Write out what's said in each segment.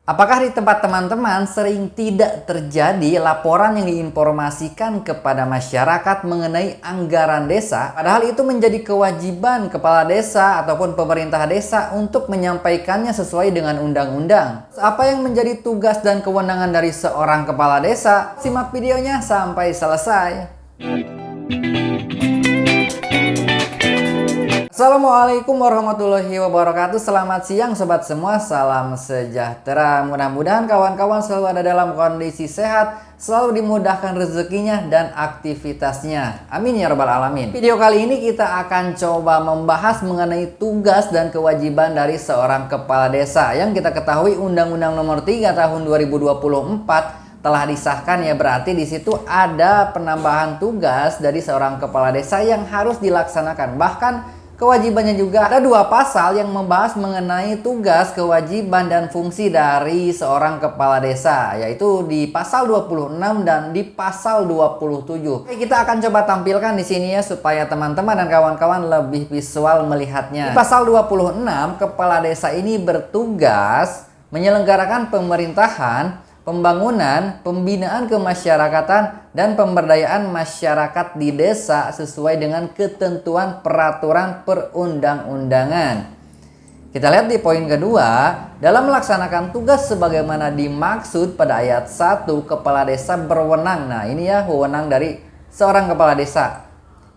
Apakah di tempat teman-teman sering tidak terjadi laporan yang diinformasikan kepada masyarakat mengenai anggaran desa? Padahal itu menjadi kewajiban kepala desa ataupun pemerintah desa untuk menyampaikannya sesuai dengan undang-undang. Apa yang menjadi tugas dan kewenangan dari seorang kepala desa? Simak videonya sampai selesai. Assalamualaikum warahmatullahi wabarakatuh. Selamat siang sobat semua, salam sejahtera. Mudah-mudahan kawan-kawan selalu ada dalam kondisi sehat, selalu dimudahkan rezekinya dan aktivitasnya. Amin ya rabbal alamin. Video kali ini kita akan coba membahas mengenai tugas dan kewajiban dari seorang kepala desa. Yang kita ketahui Undang-Undang Nomor 3 Tahun 2024 telah disahkan, ya, berarti di situ ada penambahan tugas dari seorang kepala desa yang harus dilaksanakan. Bahkan kewajibannya juga ada dua pasal yang membahas mengenai tugas, kewajiban, dan fungsi dari seorang kepala desa, yaitu di pasal 26 dan di pasal 27. Oke, kita akan coba tampilkan di sini ya supaya teman-teman dan kawan-kawan lebih visual melihatnya. Di pasal 26, kepala desa ini bertugas menyelenggarakan pemerintahan, pembangunan, pembinaan kemasyarakatan, dan pemberdayaan masyarakat di desa sesuai dengan ketentuan peraturan perundang-undangan. Kita lihat di poin kedua, dalam melaksanakan tugas sebagaimana dimaksud pada ayat 1, kepala desa berwenang. Nah, ini ya wewenang dari seorang kepala desa.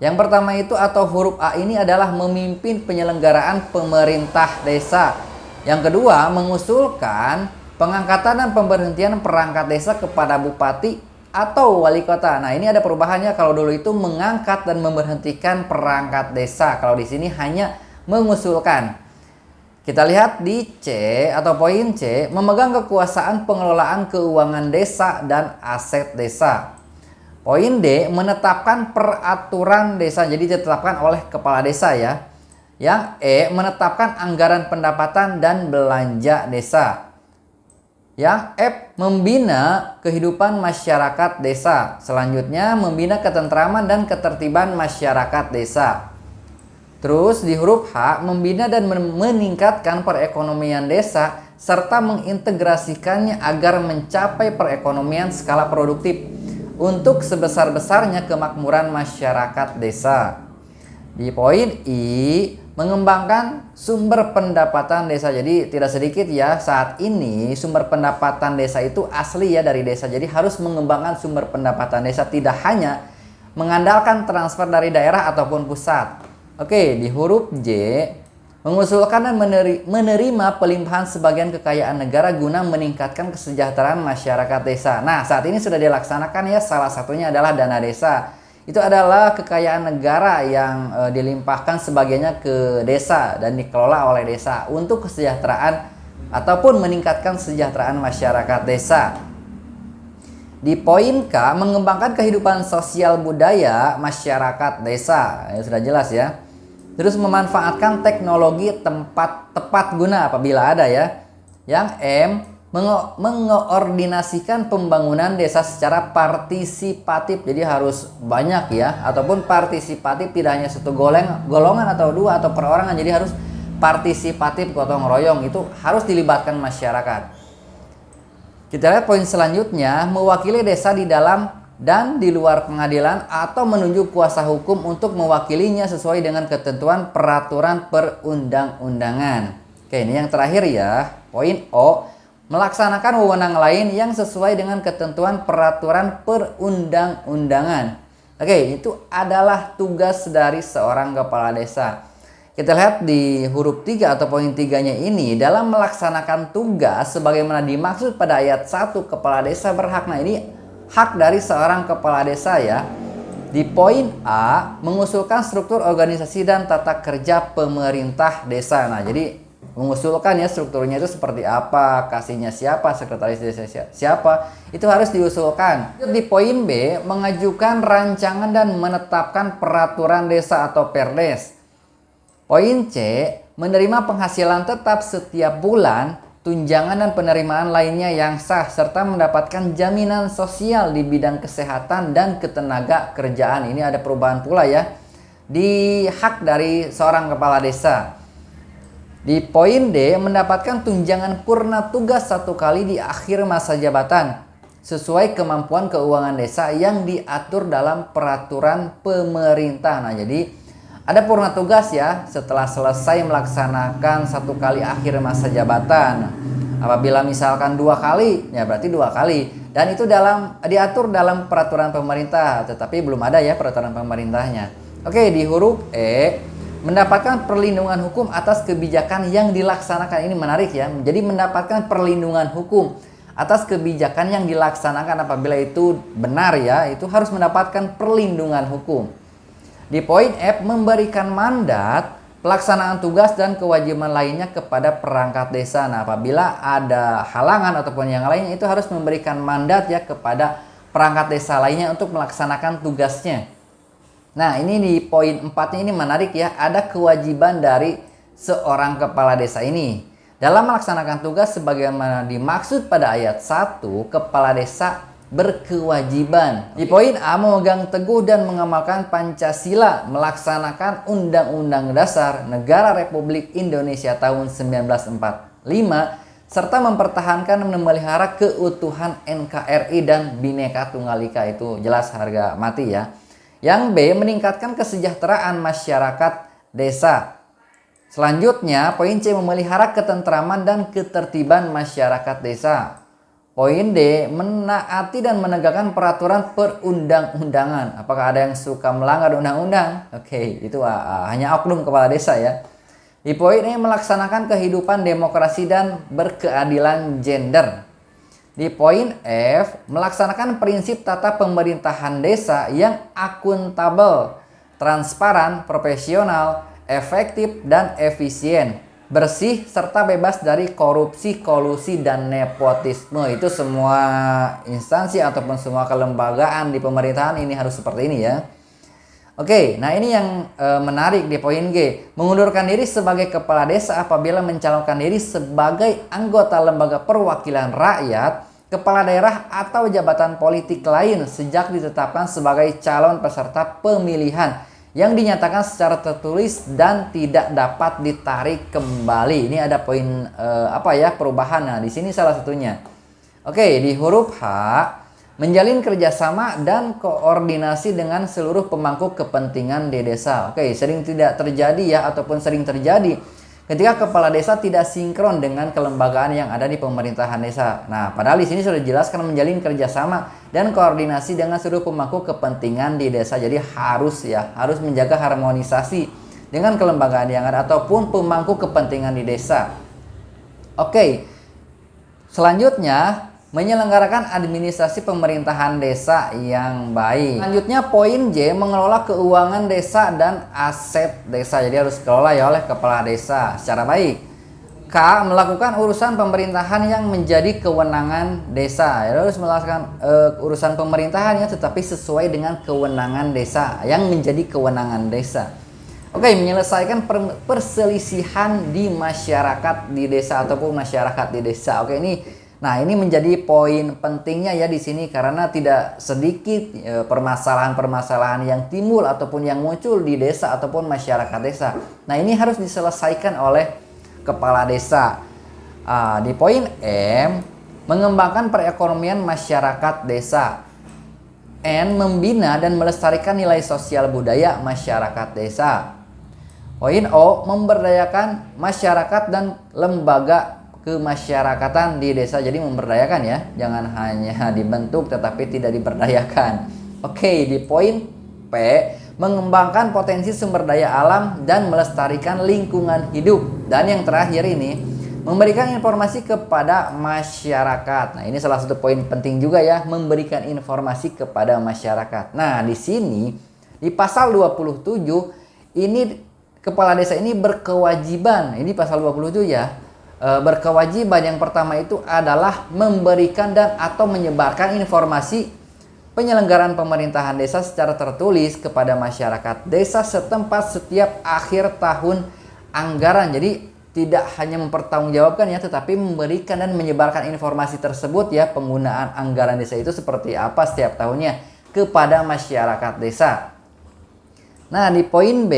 Yang pertama itu atau huruf A ini adalah memimpin penyelenggaraan pemerintah desa. Yang kedua, mengusulkan pengangkatan dan pemberhentian perangkat desa kepada bupati atau wali kota. Nah, ini ada perubahannya. Kalau dulu itu mengangkat dan memberhentikan perangkat desa. Kalau di sini hanya mengusulkan. Kita lihat di C atau poin C, memegang kekuasaan pengelolaan keuangan desa dan aset desa. Poin D, menetapkan peraturan desa. Jadi ditetapkan oleh kepala desa ya. Yang E, menetapkan anggaran pendapatan dan belanja desa. Yang F, membina kehidupan masyarakat desa. Selanjutnya, membina ketentraman dan ketertiban masyarakat desa. Terus di huruf H, membina dan meningkatkan perekonomian desa serta mengintegrasikannya agar mencapai perekonomian skala produktif untuk sebesar-besarnya kemakmuran masyarakat desa. Di poin I, mengembangkan sumber pendapatan desa. Jadi tidak sedikit ya, saat ini sumber pendapatan desa itu asli ya dari desa. Jadi harus mengembangkan sumber pendapatan desa, tidak hanya mengandalkan transfer dari daerah ataupun pusat. Oke, di huruf J, mengusulkan dan menerima pelimpahan sebagian kekayaan negara guna meningkatkan kesejahteraan masyarakat desa. Nah, saat ini sudah dilaksanakan ya, salah satunya adalah dana desa. Itu adalah kekayaan negara yang dilimpahkan sebagiannya ke desa dan dikelola oleh desa untuk kesejahteraan ataupun meningkatkan kesejahteraan masyarakat desa. Di poin K, mengembangkan kehidupan sosial budaya masyarakat desa. Ya, sudah jelas ya. Terus memanfaatkan teknologi tepat guna apabila ada ya. Yang M, mengoordinasikan pembangunan desa secara partisipatif. Jadi harus banyak ya, ataupun partisipatif, tidak hanya satu golongan atau dua atau perorangan. Jadi harus partisipatif, gotong royong, itu harus dilibatkan masyarakat. Kita lihat poin selanjutnya, mewakili desa di dalam dan di luar pengadilan atau menunjuk kuasa hukum untuk mewakilinya sesuai dengan ketentuan peraturan perundang-undangan. Oke, ini yang terakhir ya, poin O, melaksanakan wewenang lain yang sesuai dengan ketentuan peraturan perundang-undangan. Oke, itu adalah tugas dari seorang kepala desa. Kita lihat di huruf 3 atau poin 3-nya ini, dalam melaksanakan tugas sebagaimana dimaksud pada ayat 1, kepala desa berhak. Nah, ini hak dari seorang kepala desa ya. Di poin A, mengusulkan struktur organisasi dan tata kerja pemerintah desa. Nah, jadi mengusulkan ya strukturnya itu seperti apa, kasihnya siapa, sekretaris desa siapa, itu harus diusulkan. Di poin B, mengajukan rancangan dan menetapkan peraturan desa atau perdes. Poin C, menerima penghasilan tetap setiap bulan, tunjangan dan penerimaan lainnya yang sah, serta mendapatkan jaminan sosial di bidang kesehatan dan ketenaga kerjaan. Ini ada perubahan pula ya di hak dari seorang kepala desa. Di poin D, mendapatkan tunjangan purna tugas 1 kali di akhir masa jabatan sesuai kemampuan keuangan desa yang diatur dalam peraturan pemerintah. Nah, jadi ada purna tugas ya setelah selesai melaksanakan 1 kali akhir masa jabatan. Apabila misalkan 2 kali, ya berarti 2 kali. Dan itu diatur dalam peraturan pemerintah, tetapi belum ada ya peraturan pemerintahnya. Oke, di huruf E, mendapatkan perlindungan hukum atas kebijakan yang dilaksanakan. Ini menarik ya. Jadi mendapatkan perlindungan hukum atas kebijakan yang dilaksanakan apabila itu benar ya, itu harus mendapatkan perlindungan hukum. Di poin F, memberikan mandat pelaksanaan tugas dan kewajiban lainnya kepada perangkat desa. Nah, apabila ada halangan ataupun yang lainnya, itu harus memberikan mandat ya kepada perangkat desa lainnya untuk melaksanakan tugasnya. Nah, ini di poin 4-nya ini menarik ya. Ada kewajiban dari seorang kepala desa ini. Dalam melaksanakan tugas sebagaimana dimaksud pada ayat 1, kepala desa berkewajiban. Di poin A, memegang teguh dan mengamalkan Pancasila, melaksanakan Undang-Undang Dasar Negara Republik Indonesia tahun 1945, serta mempertahankan dan memelihara keutuhan NKRI dan Bhinneka Tunggal Ika. Itu jelas harga mati ya. Yang B, meningkatkan kesejahteraan masyarakat desa. Selanjutnya, poin C, memelihara ketentraman dan ketertiban masyarakat desa. Poin D, menaati dan menegakkan peraturan perundang-undangan. Apakah ada yang suka melanggar undang-undang? Oke, itu hanya oknum kepala desa ya. Di poin E, melaksanakan kehidupan demokrasi dan berkeadilan gender. Di poin F, melaksanakan prinsip tata pemerintahan desa yang akuntabel, transparan, profesional, efektif, dan efisien, bersih, serta bebas dari korupsi, kolusi, dan nepotisme. Itu semua instansi ataupun semua kelembagaan di pemerintahan ini harus seperti ini ya. Oke, nah ini yang menarik di poin G. Mengundurkan diri sebagai kepala desa apabila mencalonkan diri sebagai anggota lembaga perwakilan rakyat, kepala daerah, atau jabatan politik lain sejak ditetapkan sebagai calon peserta pemilihan yang dinyatakan secara tertulis dan tidak dapat ditarik kembali. Ini ada poin perubahan. Nah, di sini salah satunya. Oke, di huruf H, menjalin kerjasama dan koordinasi dengan seluruh pemangku kepentingan di desa. Oke, sering tidak terjadi ya, ataupun sering terjadi ketika kepala desa tidak sinkron dengan kelembagaan yang ada di pemerintahan desa. Nah, padahal di sini sudah dijelaskan menjalin kerjasama dan koordinasi dengan seluruh pemangku kepentingan di desa. Jadi harus menjaga harmonisasi dengan kelembagaan yang ada ataupun pemangku kepentingan di desa. Oke, selanjutnya, menyelenggarakan administrasi pemerintahan desa yang baik. Selanjutnya poin J, mengelola keuangan desa dan aset desa. Jadi harus dikelola ya oleh kepala desa secara baik. K, melakukan urusan pemerintahan yang menjadi kewenangan desa. Ya, harus melakukan urusan pemerintahannya tetapi sesuai dengan kewenangan desa yang menjadi kewenangan desa. Oke, menyelesaikan perselisihan di masyarakat di desa ataupun masyarakat di desa. Oke, ini menjadi poin pentingnya ya di sini karena tidak sedikit permasalahan-permasalahan yang timbul ataupun yang muncul di desa ataupun masyarakat desa. Nah, ini harus diselesaikan oleh kepala desa. Di poin M, mengembangkan perekonomian masyarakat desa. N, membina dan melestarikan nilai sosial budaya masyarakat desa. Poin O, memberdayakan masyarakat dan lembaga kemasyarakatan di desa. Jadi memberdayakan ya, jangan hanya dibentuk tetapi tidak diberdayakan. Oke, di poin P, mengembangkan potensi sumber daya alam dan melestarikan lingkungan hidup. Dan yang terakhir ini, memberikan informasi kepada masyarakat. Nah, ini salah satu poin penting juga ya, memberikan informasi kepada masyarakat. Nah, di sini di pasal 27 ini kepala desa ini berkewajiban. Ini pasal 27 ya. Berkewajiban yang pertama itu adalah memberikan dan atau menyebarkan informasi penyelenggaraan pemerintahan desa secara tertulis kepada masyarakat desa setempat setiap akhir tahun anggaran. Jadi tidak hanya mempertanggungjawabkan ya, tetapi memberikan dan menyebarkan informasi tersebut ya, penggunaan anggaran desa itu seperti apa setiap tahunnya kepada masyarakat desa. Nah, di poin B,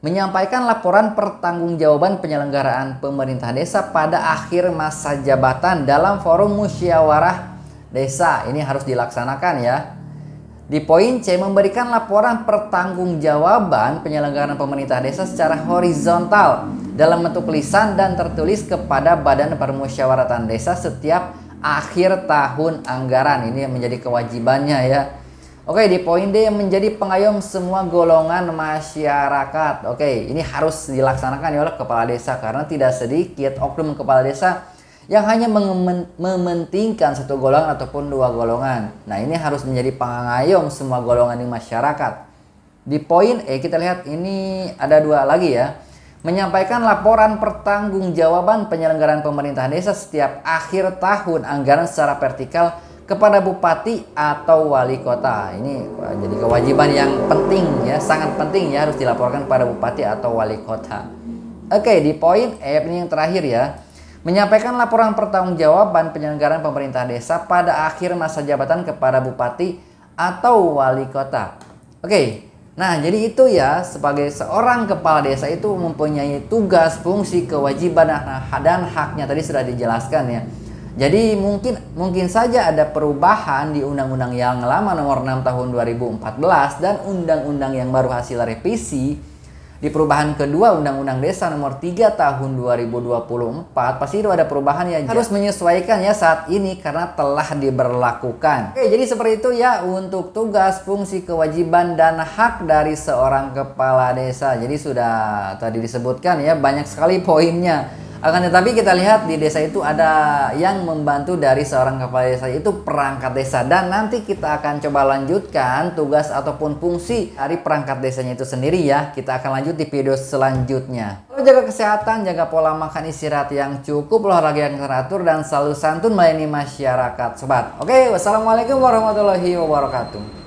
menyampaikan laporan pertanggungjawaban penyelenggaraan pemerintah desa pada akhir masa jabatan dalam forum musyawarah desa. Ini harus dilaksanakan ya. Di poin C, memberikan laporan pertanggungjawaban penyelenggaraan pemerintah desa secara horizontal dalam bentuk lisan dan tertulis kepada Badan Permusyawaratan Desa setiap akhir tahun anggaran. Ini yang menjadi kewajibannya ya. Oke, di poin D, menjadi pengayom semua golongan masyarakat. Oke, ini harus dilaksanakan oleh kepala desa karena tidak sedikit oknum kepala desa yang hanya mementingkan satu golongan ataupun dua golongan. Nah, ini harus menjadi pengayom semua golongan di masyarakat. Di poin E kita lihat ini ada dua lagi ya. Menyampaikan laporan pertanggungjawaban penyelenggaraan pemerintah desa setiap akhir tahun anggaran secara vertikal kepada bupati atau wali kota. Ini jadi kewajiban yang penting ya, sangat penting ya, harus dilaporkan kepada bupati atau wali kota. Oke, di poin E ini yang terakhir ya. Menyampaikan laporan pertanggungjawaban penyelenggaraan pemerintah desa pada akhir masa jabatan kepada bupati atau wali kota. Oke, nah jadi itu ya, sebagai seorang kepala desa itu mempunyai tugas, fungsi, kewajiban, dan haknya tadi sudah dijelaskan ya. Jadi mungkin saja ada perubahan di Undang-Undang yang lama nomor 6 tahun 2014 dan Undang-Undang yang baru hasil revisi. Di perubahan kedua Undang-Undang Desa nomor 3 tahun 2024 pasti itu ada perubahan ya, harus menyesuaikan ya saat ini karena telah diberlakukan. Oke, jadi seperti itu ya untuk tugas, fungsi, kewajiban, dan hak dari seorang kepala desa. Jadi sudah tadi disebutkan ya, banyak sekali poinnya. Akan tetapi kita lihat di desa itu ada yang membantu dari seorang kepala desa, itu perangkat desa. Dan nanti kita akan coba lanjutkan tugas ataupun fungsi dari perangkat desanya itu sendiri ya. Kita akan lanjut di video selanjutnya. Jaga kesehatan, jaga pola makan, istirahat yang cukup, olahraga yang teratur, dan selalu santun melayani masyarakat sobat. Oke, wassalamualaikum warahmatullahi wabarakatuh.